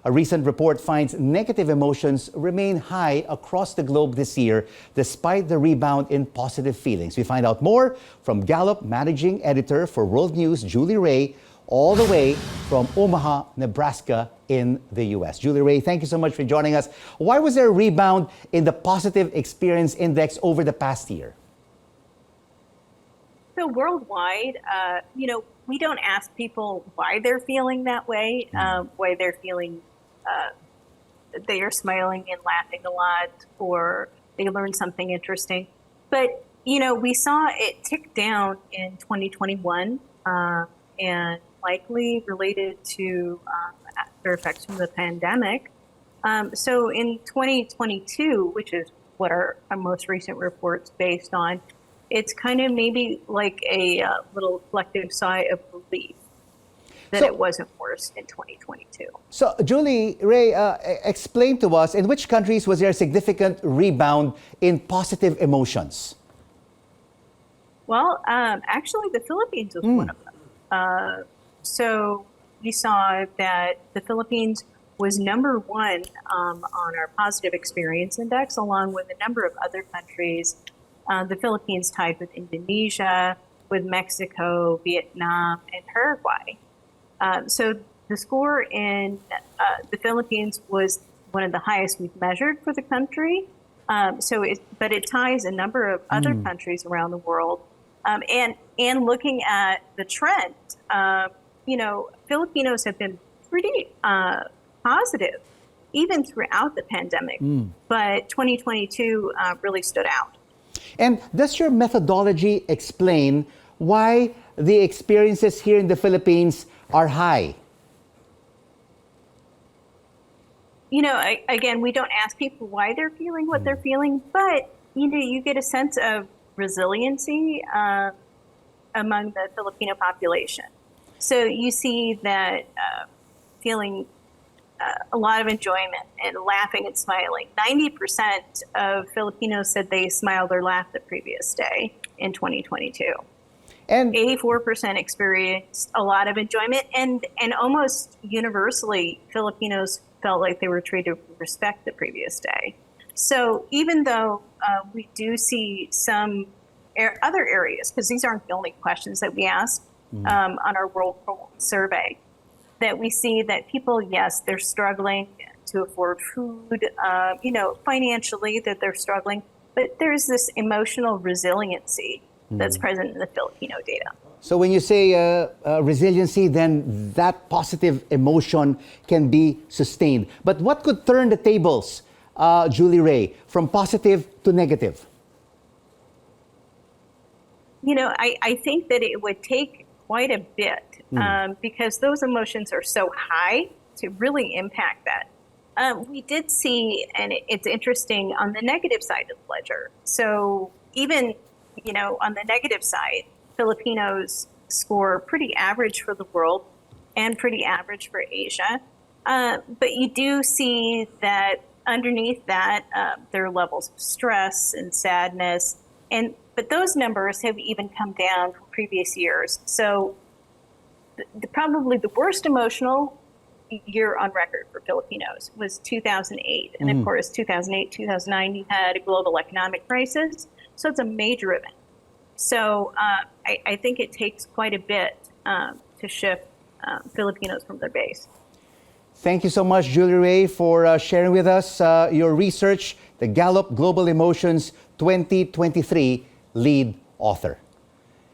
A recent report finds negative emotions remain high across the globe this year, despite the rebound in positive feelings. We find out more from Gallup Managing Editor for World News, Julie Ray, all the way from Omaha, Nebraska in the U.S. Julie Ray, thank you so much for joining us. Why was there a rebound in the Positive Experience Index over the past year? So worldwide, we don't ask people why they're feeling that way, why they're feeling they are smiling and laughing a lot, or they learned something interesting. But, we saw it tick down in 2021 and likely related to after effects from the pandemic. So in 2022, which is what our most recent report's based on, it's kind of maybe like a little collective sigh of relief that it wasn't worse in 2022. So, Julie Ray, explain to us, in which countries was there a significant rebound in positive emotions? Well, actually, the Philippines was one of them. So we saw that the Philippines was number one on our Positive Experience Index, along with a number of other countries. The Philippines tied with Indonesia, with Mexico, Vietnam, and Paraguay. So the score in the Philippines was one of the highest we've measured for the country. But it ties a number of other countries around the world. And looking at the trend, Filipinos have been pretty positive, even throughout the pandemic. But 2022 really stood out. And does your methodology explain why the experiences here in the Philippines are high? Again, we don't ask people why they're feeling what they're feeling, but you get a sense of resiliency among the Filipino population. So you see that feeling a lot of enjoyment and laughing and smiling. 90% of Filipinos said they smiled or laughed the previous day in 2022. And 84% experienced a lot of enjoyment, and almost universally, Filipinos felt like they were treated with respect the previous day. So even though we do see some other areas, because these aren't the only questions that we ask on our World Survey, that we see that people, yes, they're struggling to afford food, financially that they're struggling, but there's this emotional resiliency that's present in the Filipino data. So when you say resiliency, then that positive emotion can be sustained. But what could turn the tables, Julie Ray, from positive to negative? I think that it would take quite a bit because those emotions are so high to really impact that. We did see, and it's interesting, on the negative side of the ledger. So even, on the negative side, Filipinos score pretty average for the world and pretty average for Asia. But you do see that underneath that, there are levels of stress and sadness. But those numbers have even come down from previous years. So probably the worst emotional year on record for Filipinos was 2008. And of course, 2008, 2009, you had a global economic crisis. So it's a major event. So I think it takes quite a bit to shift Filipinos from their base. Thank you so much, Julie Ray, for sharing with us your research, the Gallup Global Emotions 2023 lead author.